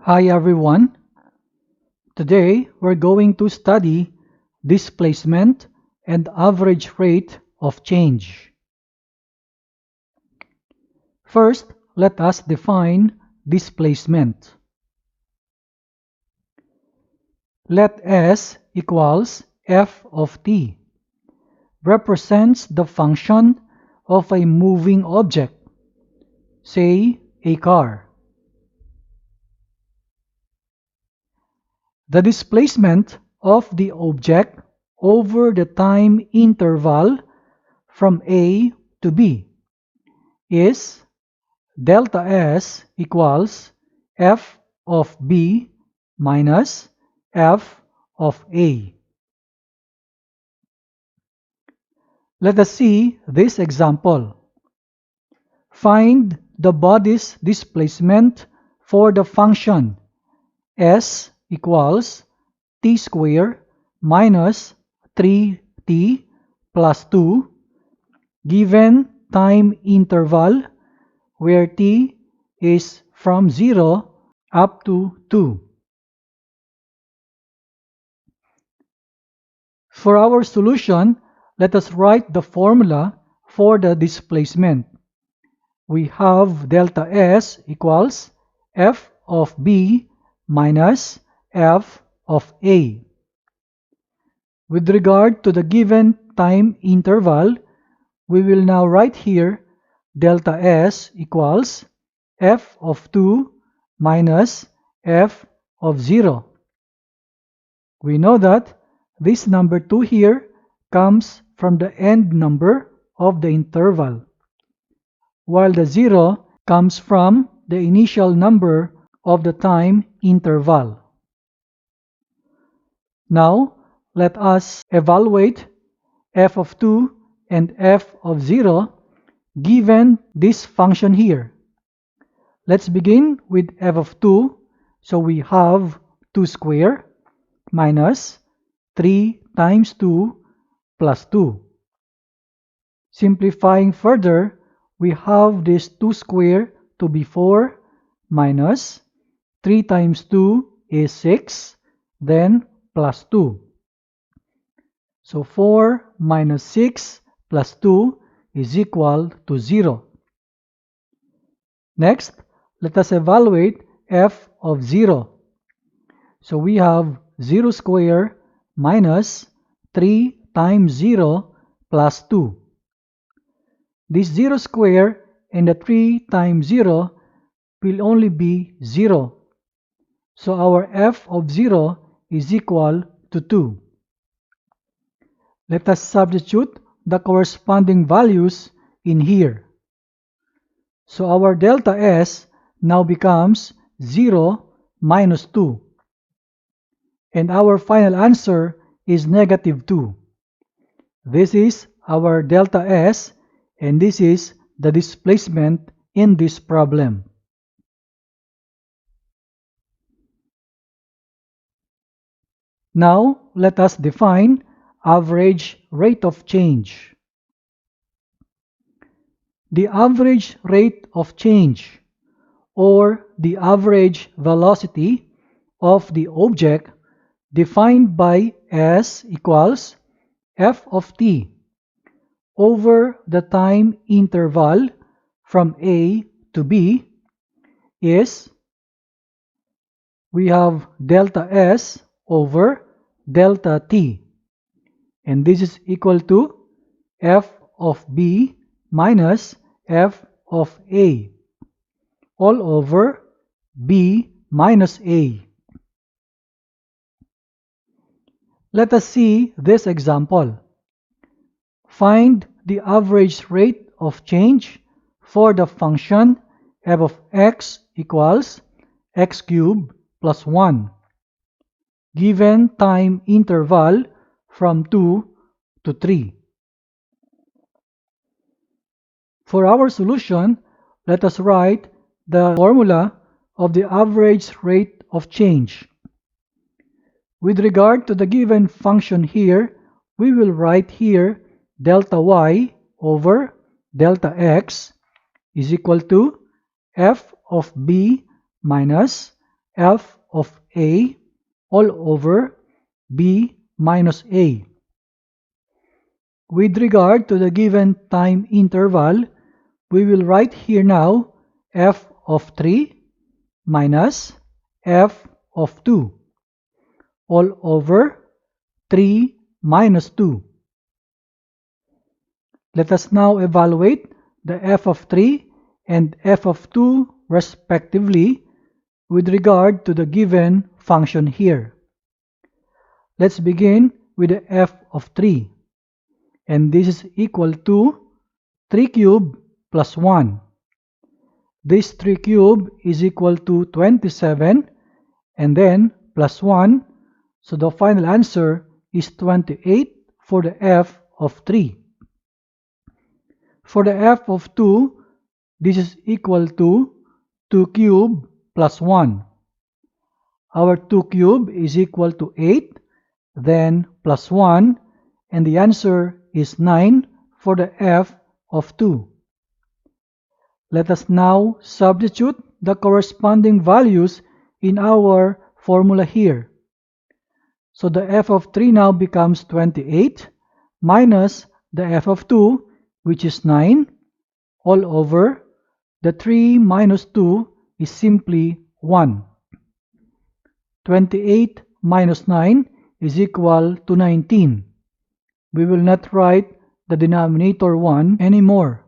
Hi everyone. Today we're going to study displacement and average rate of change. First, let us define displacement. Let S equals f of t represents the function of a moving object, say a car. The displacement of the object over the time interval from A to B is delta S equals f of B minus f of A. Let us see this example. Find the body's displacement for the function S equals t squared minus 3t plus 2 given time interval where t is from 0 up to 2. For our solution, let us write the formula for the displacement. We have delta S equals f of B minus f of A. With regard to the given time interval, we will now write here delta S equals f of 2 minus f of 0. We know that this number 2 here comes from the end number of the interval, while the 0 comes from the initial number of the time interval. Now, let us evaluate f of 2 and f of 0 given this function here. Let's begin with f of 2. So we have 2 squared minus 3 times 2 plus 2. Simplifying further, we have this 2 squared to be 4 minus 3 times 2 is 6, then plus 2. So 4 minus 6 plus 2 is equal to 0. Next, let us evaluate f of 0. So we have 0 squared minus 3 times 0 plus 2. This 0 squared and the 3 times 0 will only be 0. So our f of 0 is equal to 2. Let us substitute the corresponding values in here. So our delta S now becomes 0 minus 2. And our final answer is negative 2. This is our delta S, and this is the displacement in this problem. Now, let us define average rate of change. The average rate of change, or the average velocity of the object, defined by S equals f of t over the time interval from A to B, is we have delta S over delta t, and this is equal to f of B minus f of A all over B minus A. Let us see this example. Find the average rate of change for the function f of x equals x cubed plus 1, given time interval from 2 to 3. For our solution, let us write the formula of the average rate of change. With regard to the given function here, we will write here delta y over delta x is equal to f of b minus f of a all over b minus a. With regard to the given time interval, we will write here now f of 3 minus f of 2 all over 3 minus 2. Let us now evaluate the f of 3 and f of 2 respectively with regard to the given function here. Let's begin with the f of 3, and this is equal to 3 cubed plus 1. This 3 cubed is equal to 27, and then plus 1, so the final answer is 28 for the f of 3. For the f of 2, this is equal to 2 cubed plus 1. Our 2 cubed is equal to 8, then plus 1, and the answer is 9 for the f of 2. Let us now substitute the corresponding values in our formula here. So the f of 3 now becomes 28 minus the f of 2, which is 9, all over the 3 minus 2 is simply 1. 28 minus 9 is equal to 19. We will not write the denominator 1 anymore.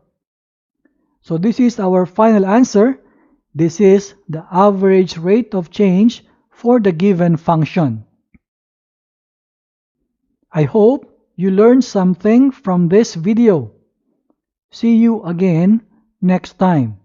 So this is our final answer. This is the average rate of change for the given function. I hope you learned something from this video. See you again next time.